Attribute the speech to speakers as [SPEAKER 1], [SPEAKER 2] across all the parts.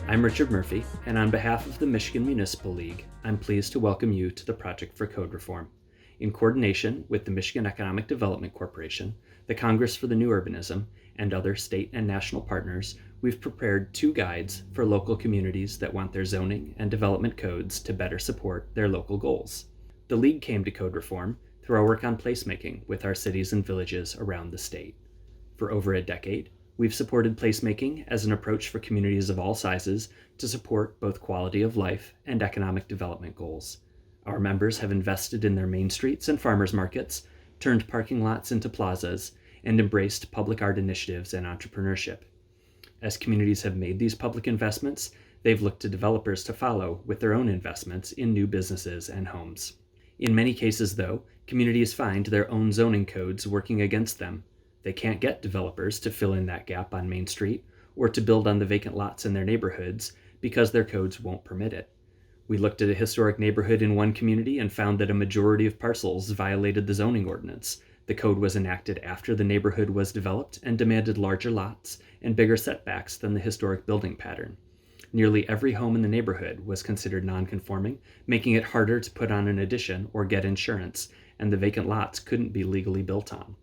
[SPEAKER 1] I'm Richard Murphy, and on behalf of the Michigan Municipal League, I'm pleased to welcome you to the Project for Code Reform. In coordination with the Michigan Economic Development Corporation, the Congress for the New Urbanism, and other state and national partners, we've prepared 2 guides for local communities that want their zoning and development codes to better support their local goals. The League came to code reform through our work on placemaking with our cities and villages around the state. For over a decade, we've supported placemaking as an approach for communities of all sizes to support both quality of life and economic development goals. Our members have invested in their main streets and farmers markets, turned parking lots into plazas, and embraced public art initiatives and entrepreneurship. As communities have made these public investments, they've looked to developers to follow with their own investments in new businesses and homes. In many cases, though, communities find their own zoning codes working against them. They can't get developers to fill in that gap on Main Street or to build on the vacant lots in their neighborhoods because their codes won't permit it. We looked at a historic neighborhood in one community and found that a majority of parcels violated the zoning ordinance. The code was enacted after the neighborhood was developed and demanded larger lots and bigger setbacks than the historic building pattern. Nearly every home in the neighborhood was considered non-conforming, making it harder to put on an addition or get insurance, and the vacant lots couldn't be legally built on.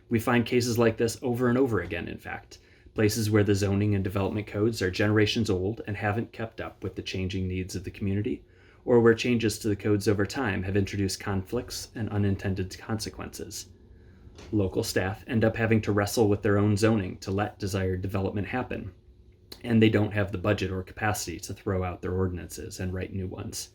[SPEAKER 1] We find cases like this over and over again, in fact, places where the zoning and development codes are generations old and haven't kept up with the changing needs of the community, or where changes to the codes over time have introduced conflicts and unintended consequences. Local staff end up having to wrestle with their own zoning to let desired development happen, and they don't have the budget or capacity to throw out their ordinances and write new ones.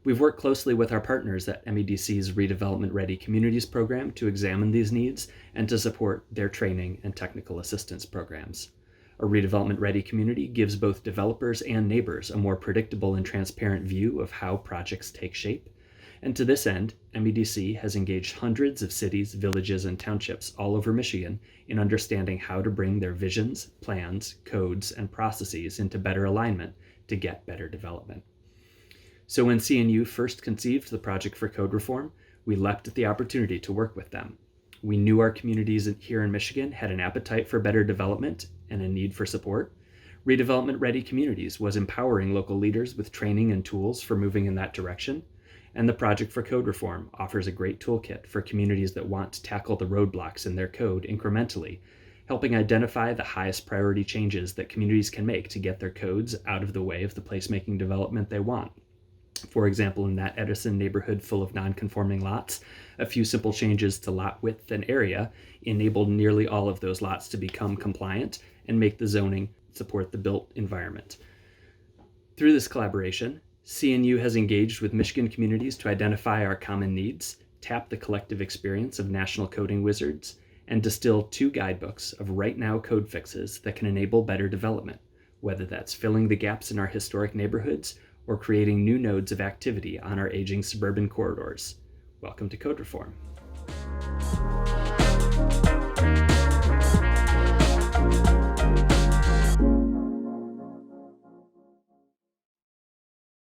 [SPEAKER 1] We've worked closely with our partners at MEDC's Redevelopment Ready Communities program to examine these needs and to support their training and technical assistance programs. A redevelopment ready community gives both developers and neighbors a more predictable and transparent view of how projects take shape. And to this end, MEDC has engaged hundreds of cities, villages, and townships all over Michigan in understanding how to bring their visions, plans, codes, and processes into better alignment to get better development. So when CNU first conceived the Project for Code Reform, we leapt at the opportunity to work with them. We knew our communities here in Michigan had an appetite for better development and a need for support. Redevelopment Ready Communities was empowering local leaders with training and tools for moving in that direction. And the Project for Code Reform offers a great toolkit for communities that want to tackle the roadblocks in their code incrementally, helping identify the highest priority changes that communities can make to get their codes out of the way of the placemaking development they want. For example, in that Edison neighborhood full of non-conforming lots, a few simple changes to lot width and area enabled nearly all of those lots to become compliant and make the zoning support the built environment. Through this collaboration, CNU has engaged with Michigan communities to identify our common needs, tap the collective experience of national coding wizards, and distill 2 guidebooks of right-now code fixes that can enable better development, whether that's filling the gaps in our historic neighborhoods or creating new nodes of activity on our aging suburban corridors. Welcome to Code Reform.